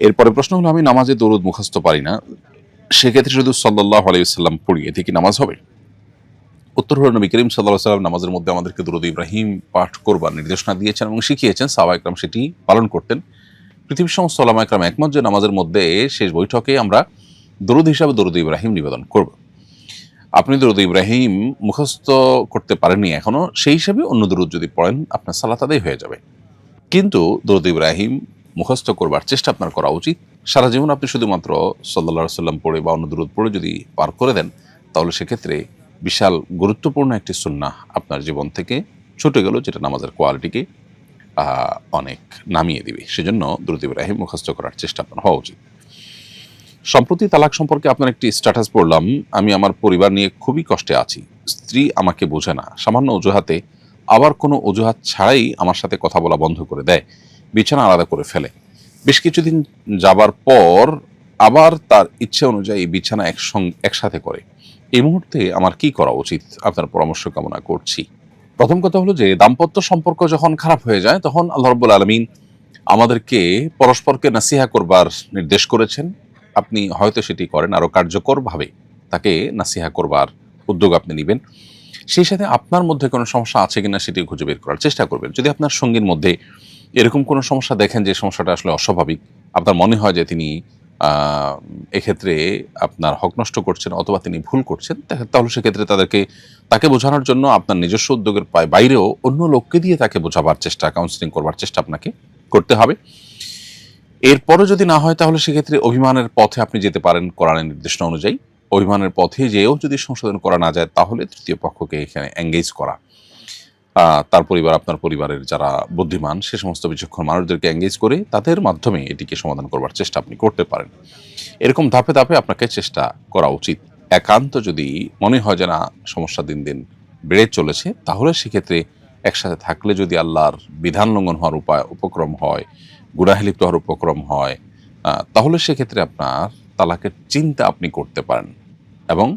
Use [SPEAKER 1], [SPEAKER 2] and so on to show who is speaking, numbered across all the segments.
[SPEAKER 1] এরপরে প্রশ্ন হলো, আমি নামাজে দরুদ মুখস্থ পারি না, সেক্ষেত্রে শুধু সাল্লাল্লাহু আলাইহি ওয়াসাল্লাম পড়ি, এতে কি নামাজ হবে? উত্তর হলো, নবী করিম সাল্লাল্লাহু আলাইহি ওয়াসাল্লাম নামাজের মধ্যে আমাদেরকে দরুদ ইব্রাহিম পাঠ করবার নির্দেশনা দিয়েছেন এবং শিখিয়েছেন। সাহাবায়ে কেরাম সেটি পালন করতেন। পৃথিবীর সমস্ত উলামায়ে কেরাম একমত যে নামাজের মধ্যে শেষ বৈঠকে আমরা দরুদ হিসাবে দরুদ ইব্রাহিম নিবেদন করব। আপনি দরুদ ইব্রাহিম মুখস্থ করতে পারেননি এখনো, সেই হিসাবে অন্য দরুদ যদি পড়েন আপনার সালাত আদায় হয়ে যাবে। কিন্তু দরুদ ইব্রাহিম মুখস্থ করবার চেষ্টা আপনার করা উচিত। সারা জীবন আপনি শুধুমাত্র সাল্লাল্লাহু আলাইহি ওয়াসাল্লাম পড়ে বা অন্য দরুদ পড়ে যদি পার করে দেন, তাহলে সেক্ষেত্রে বিশাল গুরুত্বপূর্ণ একটি সুন্নাহ আপনার জীবন থেকে ছুটে গেল, যেটা নামাজের কোয়ালিটিকে অনেক নামিয়ে দিবে। সেজন্য দরুদ ইব্রাহিম মুখস্থ করার চেষ্টা আপনার হওয়া উচিত। সম্প্রতি তালাক সম্পর্কে আপনার একটি স্ট্যাটাস পড়লাম, আমি আমার পরিবার নিয়ে খুবই কষ্টে আছি। স্ত্রী আমাকে বোঝে না, সামান্য অজুহাতে, আবার কোনো অজুহাত ছাড়াই আমার সাথে কথা বলা বন্ধ করে দেয়, বিছানা আলাদা করে ফেলে। বেশ কিছুদিন যাবার পর আবার তার ইচ্ছে অনুযায়ী বিছানা একসাথে করে। এই মুহূর্তে আমার কি করা উচিত? আপনার পরামর্শ কামনা করছি। প্রথম কথা হলো যে, দাম্পত্য সম্পর্ক যখন খারাপ হয়ে যায় তখন আল্লাহ রাব্বুল আলামিন আমাদেরকে পরস্পরকে নাসিহা করবার নির্দেশ করেছেন। আপনি হয়তো সেটি করেন, আরো কার্যকরভাবে তাকে নাসিহা করবার উদ্যোগ আপনি নিবেন। সেই সাথে আপনার মধ্যে কোনো সমস্যা আছে কিনা সেটি খুঁজে বের করার চেষ্টা করবেন। যদি আপনার সঙ্গীর মধ্যে এরকম কোনো সমস্যা দেখেন যে সমস্যাটা আসলে অস্বাভাবিক, আপনার মনে হয় যে তিনি এক্ষেত্রে আপনার হক নষ্ট করছেন অথবা তিনি ভুল করছেন, তাহলে সেক্ষেত্রে তাকে বোঝানোর জন্য আপনার নিজস্ব উদ্যোগের বাইরেও অন্য লোককে দিয়ে তাকে বোঝাবার চেষ্টা, কাউন্সেলিং করবার চেষ্টা আপনাকে করতে হবে। এরপরও যদি না হয়, তাহলে সেক্ষেত্রে অভিমানের পথে আপনি যেতে পারেন কোরআনের নির্দেশনা অনুযায়ী। অভিমানের পথে যেয়েও যদি সংশোধন করা না যায়, তাহলে তৃতীয় পক্ষকে এখানে এঙ্গেজ করা, তার পরিবার, আপনার পরিবারের যারা বুদ্ধিমান সে সমস্ত বিচক্ষণ মানুষদেরকে এঙ্গেজ করে তাদের মাধ্যমে এটিকে সমাধান করবার চেষ্টা আপনি করতে পারেন। এরকম ধাপে ধাপে আপনাকে চেষ্টা করা উচিত। একান্ত যদি মনে হয় যে না, সমস্যা দিন দিন বেড়ে চলেছে, তাহলে সেক্ষেত্রে একসাথে থাকলে যদি আল্লাহর বিধান লঙ্ঘন হওয়ার উপক্রম হয়, গুনাহে লিপ্ত হওয়ার উপক্রম হয়, তাহলে সেক্ষেত্রে আপনার তালাকের চিন্তা আপনি করতে পারেন এবং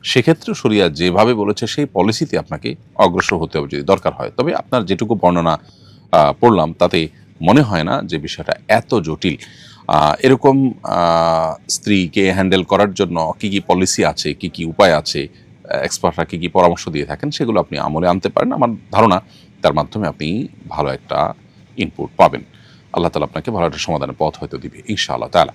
[SPEAKER 1] সেক্ষেত্রে শরিয়া যেভাবে বলেছে সেই পলিসিতে আপনাকে অগ্রসর হতে হবে যদি দরকার হয়। তবে আপনার যেটুকু বর্ণনা পড়লাম তাতে মনে হয় না যে বিষয়টা এত জটিল। এরকম স্ত্রীকে হ্যান্ডেল করার জন্য কি কি পলিসি আছে, কি কি উপায় আছে, এক্সপার্টরা কি কি পরামর্শ দিয়ে থাকেন, সেগুলো আপনি আমলে আনতে পারেন। আমার ধারণা তার মাধ্যমে আপনি ভালো একটা ইনপুট পাবেন। আল্লাহ তাআলা আপনাকে ভালো একটা সমাধানের পথ হয়তো দিবে ইনশাআল্লাহ তাআলা।